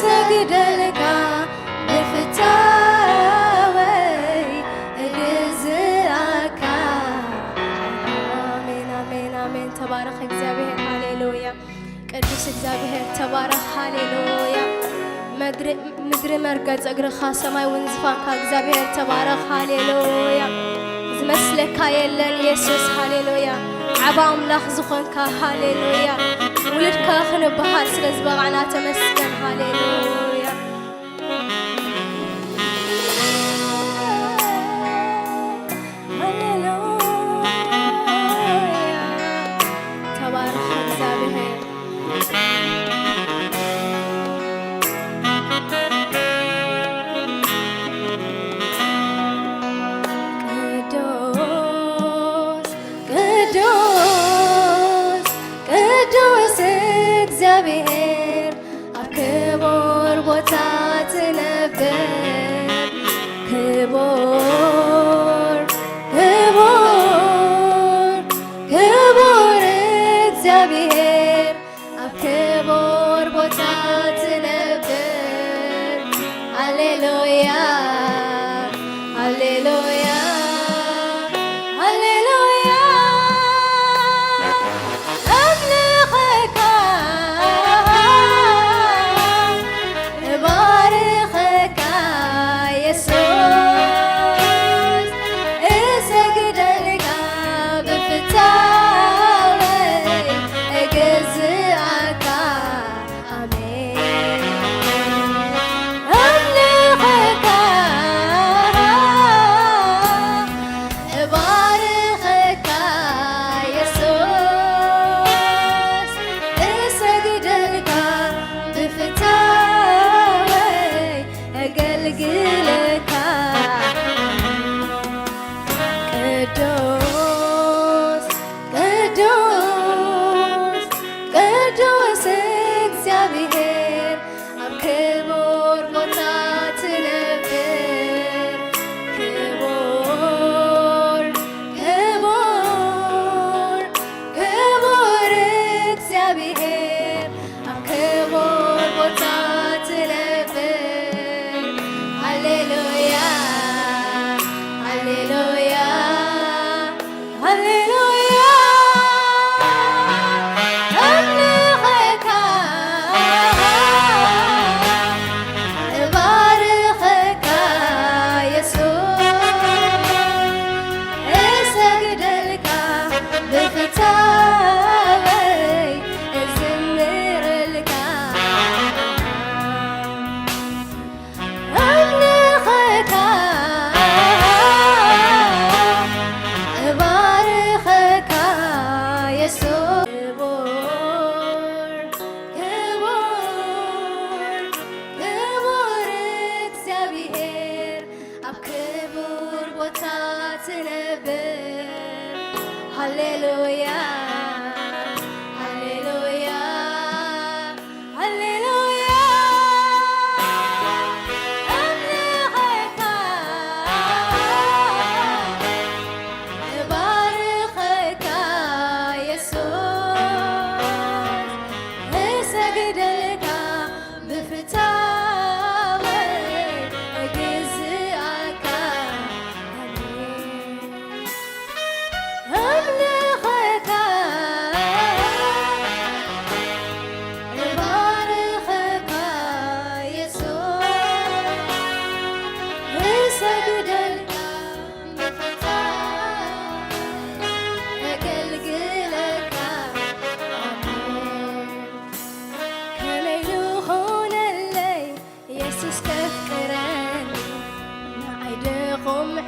سجدلك بفتاوي أجزاك. آمين آمين آمين. تبارك እግዚአብሔር ሃሌሉያ። ቅዱስ እግዚአብሔር ተባረክ ሃሌሉያ። ምድሪ መርገጽ እግርኻ ሰማይ ወንዝፋንካ እግዚአብሔር ተባረክ ሃሌሉያ። ዝመስለካ የለን ኢየሱስ ሃሌሉያ። ዓባ አምላኽ ዝኾንካ ሃሌሉያ። ውልድካ ክንበሃል ስለ ዝበቃዕና ተመስገን ሃሌሉያ። ሃሌሉያ ተባረክ እግዚአብሔር። እግዚአብሔር አክብር ቦታ ትነብር ክቡር ክቡር ክቡር እግዚአብሔር አክብር ቦታ ትነብር። ሃሌሉያ ሃሌሉያ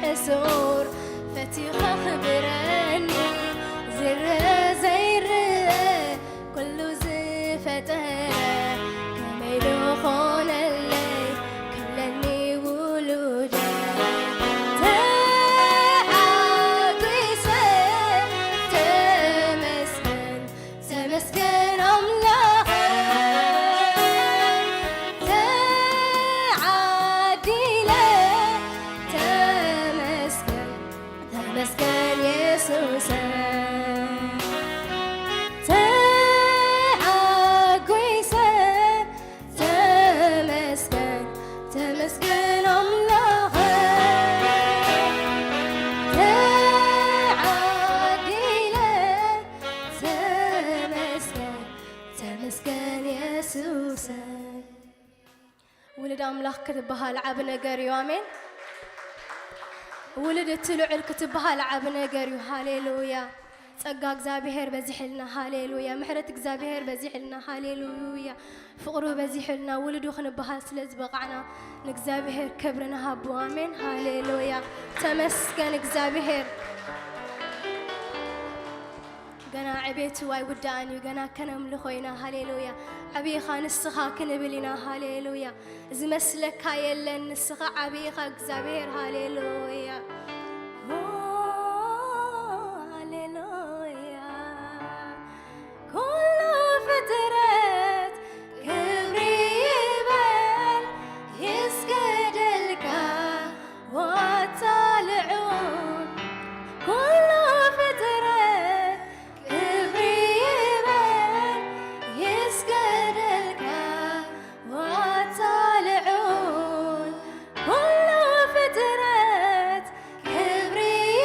حسور فتيخ خبرني زر زير كل زفتها كميلو خون الليل كلني ولوجا تعاقيس تمسكن تمسكن أملاك مسكن يسوع ولد أملاخ كتبها لعب نجاريو آمين ولد تلعل كتبها لعب نجاريو هاليلويا ጸጋ እግዚአብሔር በዚህልና ሃሌሉያ ምሕረት እግዚአብሔር በዚህልና ሃሌሉያ ፍቅሩ በዚህልና ወልዱ ክንበሃል ስለዚ በቃዕና ንእግዚአብሔር ክብርና ሃቡ አሜን ሃሌሉያ ተመስገን እግዚአብሔር ገና ዕቤቱ ዋይ ውዳእኒ ገና ከነምል ኮይና ሃሌሉያ ዓብይኻ ንስኻ ክንብልና ሃሌሉያ ዝመስለካ የለን ንስኻ ዓብይኻ እግዚአብሔር ሃሌሉያ كبري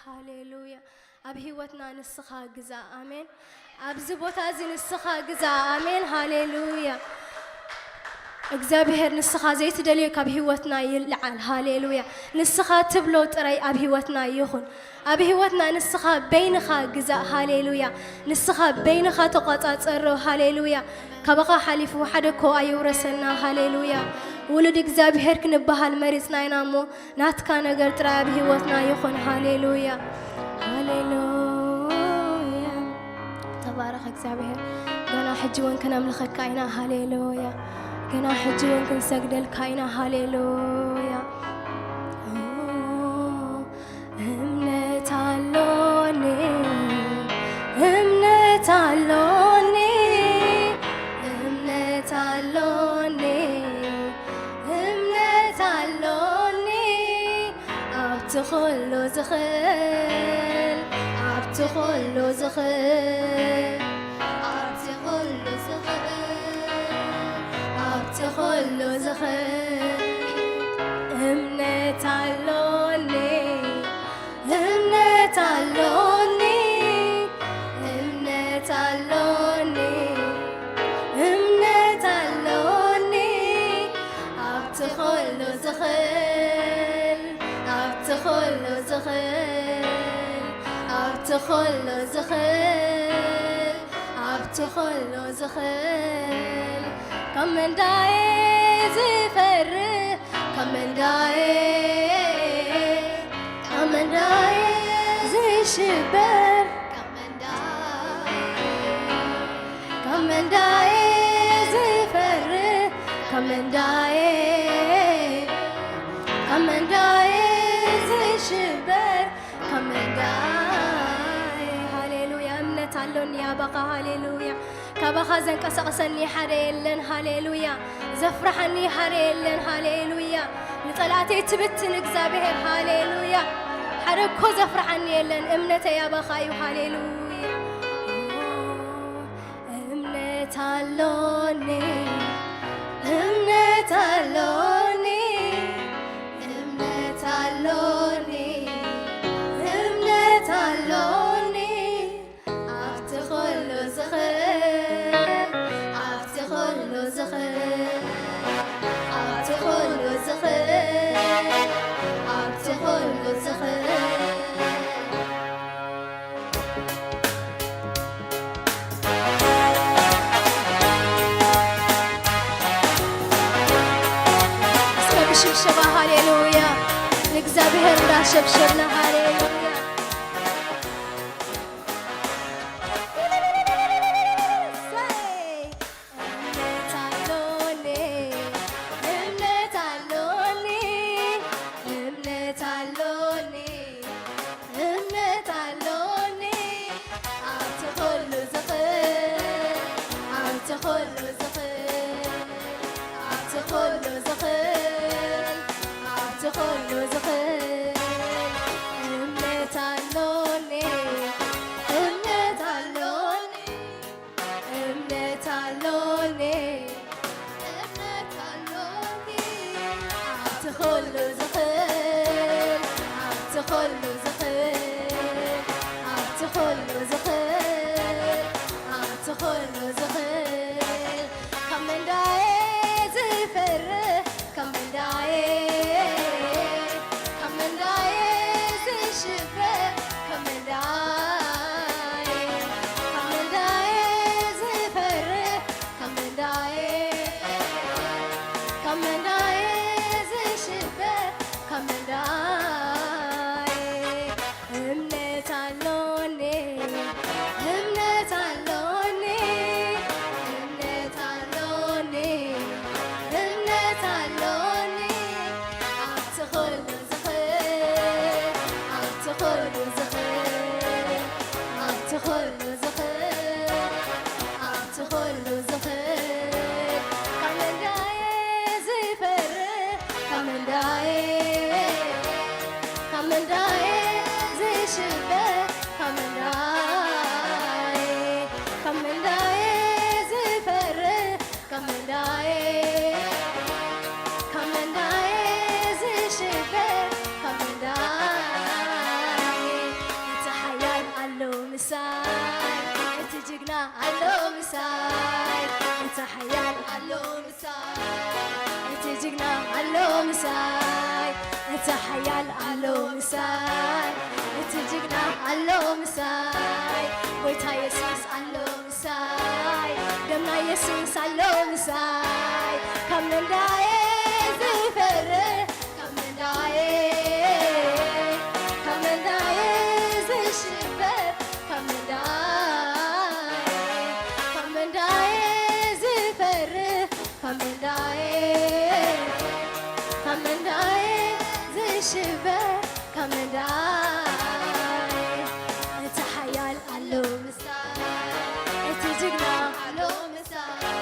هاليلويا أب هيوتنا نسخة جزاء آمين أب زبوت أزين نسخة جزاء آمين هاليلويا እግዚአብሔር ንስኻ ዘይትደልዮ ካብ ህይወትና ይልዓል ሃሌሉያ ንስኻ ትብሎ ጥራይ ኣብ ህይወትና ይኹን ኣብ ህይወትና ንስኻ በይንኻ ግዛእ ሃሌሉያ ንስኻ በይንኻ ተቆጻጸሮ ሃሌሉያ ካብኻ ሓሊፉ ሓደ ኮ ኣይውረሰና ሃሌሉያ ውሉድ እግዚአብሔር ክንበሃል መሪጽና ኢና እሞ ናትካ ነገር ጥራይ ኣብ ህይወትና ይኹን ሃሌሉያ ሃሌሉያ ተባረኽ እግዚአብሔር ገና ሕጂ እውን ከነምልኸካ ኢና ሃሌሉያ ገና ሕጂ እውን ክንሰግደልካ ኢና ሃሌሉያ እምነት አለኒ እምነት አለኒ እምነት አለኒ እምነት አለኒ ኣብቲ ኩሉ ዝኽእል ኣብቲ ኩሉ ዝኽእል ኣብቲ ኩሉ ዝኽእል تخل زخر همنت علوني همنت علوني همنت علوني همنت علوني أبتخل زخر أبتخل زخر أبتخل زخر أبتخل زخر كمن داي زفر كمن داي كمن داي زي شبر كمن داي زفر كمن داي كمن داي زي شبر كمن داي هاليلويا أمنت علون يا بقى هاليلويا كابخا زنقسقسني حريلن هاليلويا زفرحني حريلن هاليلويا لطلعتي تبتن እግዚአብሔር هاليلويا حركو زفرحني يلن امنته يا بخايو هاليلويا امنت علوني امنت علوني امنت علوني امنت علوني افتخل زخر افتخل زخر افتخل زخر افتخل زخر شبشبة هاليلويا لإግዚአብሔር እንዳሸብሸብና هاليلويا تخلو زخر امنت علوني امنت علوني امنت علوني امنت علوني تخلو زخر تخلو زخر تخلو زخر تخلو زخر كمن داي زفر كمن داي كمن داي زي شبه كمن داي علو مساي انت حيال علو مساي انت جقنا علو مساي ويتا يسوس علو مساي دمنا يسوس علو مساي كم من داي زفر كم من داي كم من داي زشفر كم من داي كم من داي زفر كم من داي كم من داي زشفر كم من داي انت حيال علو مساي انت جقنا علو مساي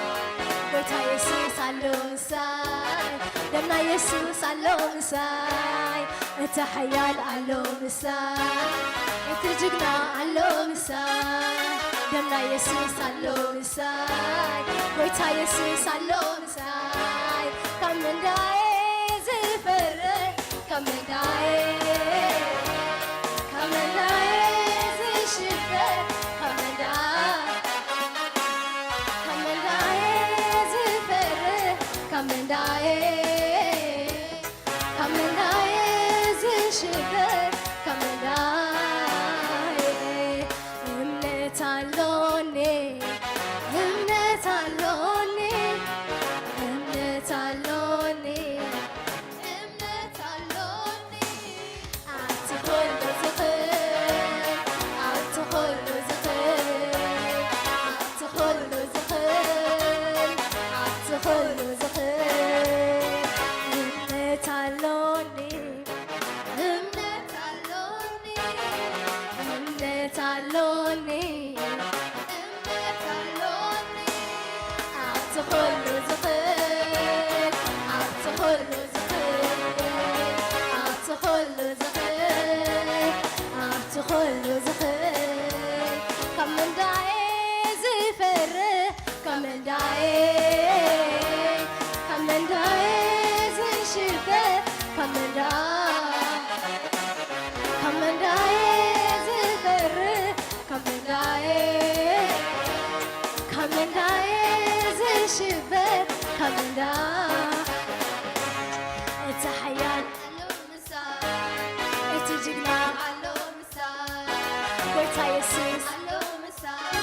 ويتا يسوس علو مساي دمنا يسوس علو مساي انت حيال علو مساي انت جقنا علو مساي دمنا يسوس علو مساي ويتا يسوس علو مساي كم من داي زفر كم من داي كم من داي زشفر كم من داي كم من داي زفر كم من داي كم من داي زشفر كم من داي امنت علوني امنت علوني امنت علوني امنت علوني اعتقل زخر اعتقل زخر اعتقل زخر اعتقل زخر امنت علوني امنت علوني امنت علوني امنت علوني اعتقل زخر اعتقل زخر اعتقل زخر اعتقل زخر كم من داي زفر كم من داي كم من داي زشفر كم من داي كم من داي زفر كم من داي كم من داي زشفر كم من داي انت حيال علو مساي انت جقنا علو مساي ويتا يسوس علو مساي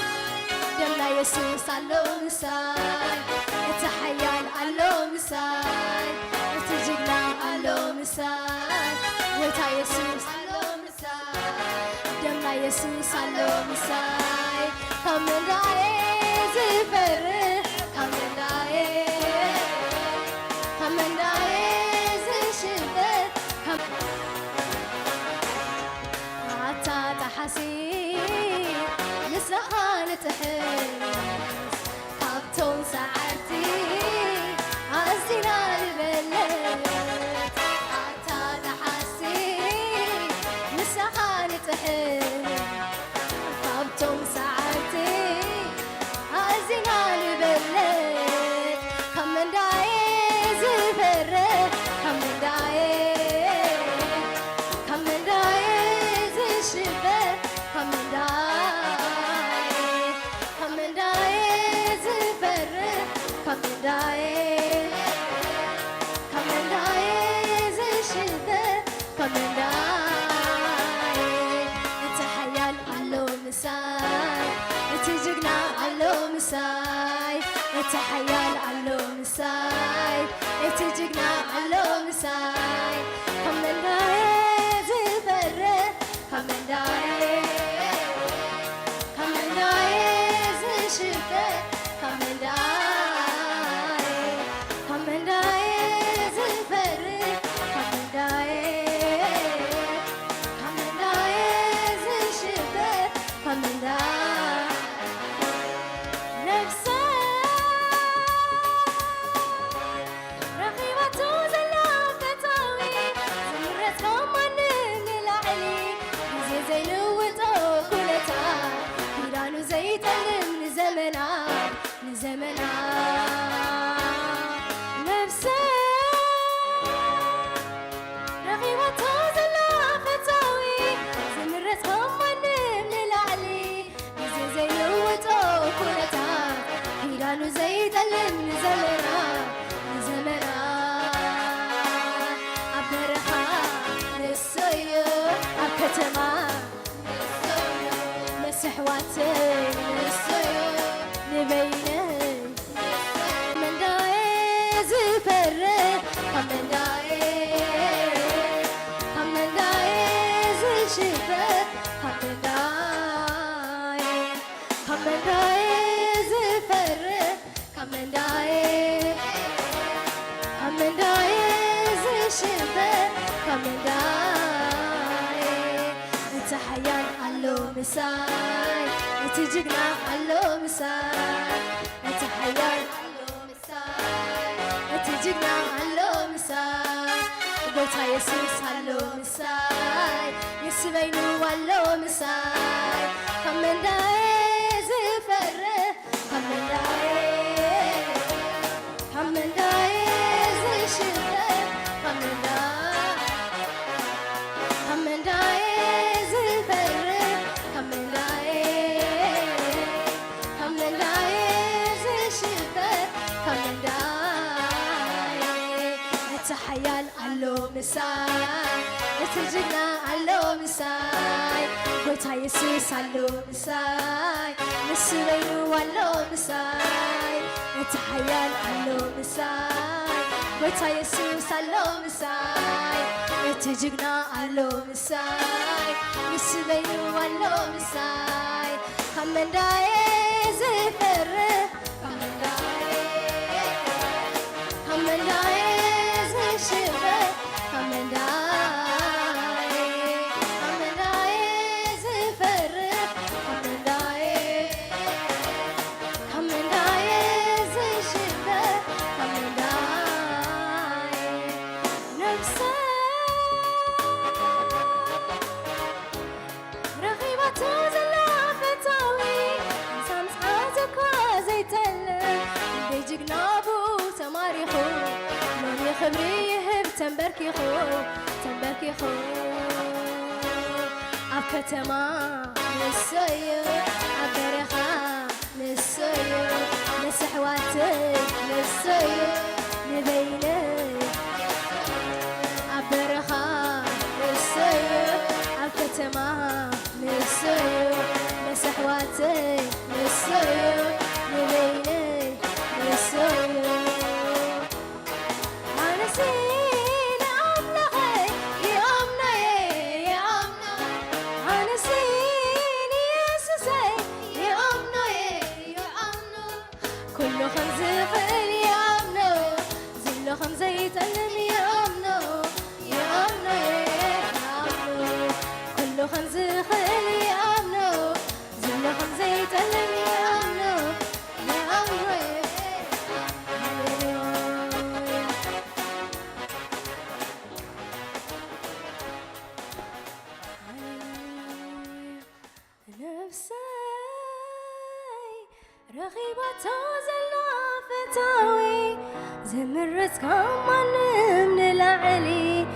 دمنا يسوس علو مساي انت حيال علو مساي انت جقنا علو مساي ويتا يسوس علو مساي دمنا يسوس علو مساي كم من داي زفر كم من داي كم من داي زشفر كم عتا تحسين مسرحان تحس كابتون ساعتي عزينا البلد عتا تحسين مسرحان تحس كابتون ساعتي عزينا البلد مسحواتي نسيو نبينه من داي زفره من داي زشفت من داي زفره من داي زشفت من داي انت حيان علو مساي انت جقنا علو مساي انت حيان علو مساي انت جقنا علو مساي قلتها يسوس علو مساي يسبينو علو مساي من داي زفره من داي زشفه من داي زفره من داي زشفه من داي اتحيال علو مساي اتجنا علو مساي قلتها يسوس علو مساي نسوينو علو مساي اتحيال علو مساي قلتها يسوس علو مساي اتجنا علو مساي نسوينو علو مساي من داي زفره من داي زشفه من داي زفره من داي زشفه من داي نفسي رغيبة زلافتاوي سامسعاتك وزيتلك بيجي جنابو تماريخو لوني خبري يهب تنبركيخو أبكتما نسيو أبرخا نسيو مسحواتك نسيو نبينك أبرخا نسيو أبكتما نسيو مسحواتك نسيو نبينك نسيو نسينا أمنغي يا أمني يا أمنا نسيني يسوسي يا أمني يا أمنا كله خمزة خير يا أمنا زله خمزة يتألم يا أمنا يا أمنا يا أمنا كله خمزة خير يا أمنا زله خمزة يتألم يا أمنا يا أمنا نفسي رغيبة زلافتاوي زمرت كمان من العلي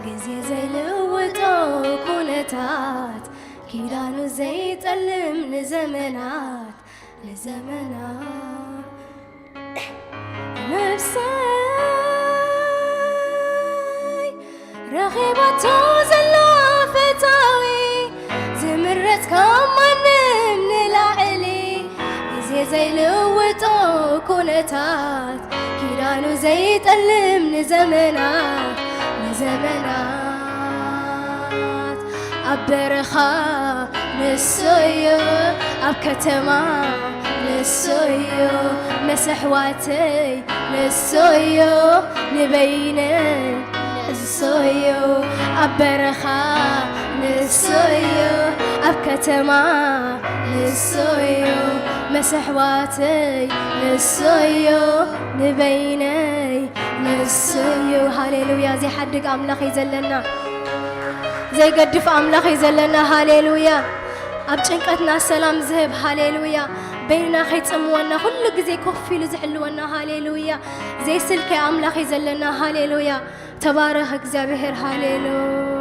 قزي زي لوطو كونتات كيدانو زي تألم لزمنات نفسي رغيبة زلافتاوي زمرت كمان من العلي زي لوطو كونتات كيدانو زي تألم لزمنات أبرخا نسيو أبكتما نسيو مسحواتي نسيو نبينك نسيو أبرخا نسيو أبكتما نسيو مسحواتي نسيو نبينك نسيو هاليلويا زي حدق أملاخي زلنا زي قدف أملاخي زلنا هاليلويا أبجنكتنا سلام زهب هاليلويا بيننا خيط أموانا كل زي كوفي لزحلونا هاليلويا زي سلك أملاخي زلنا هاليلويا تبارك እግዚአብሔር هاليلويا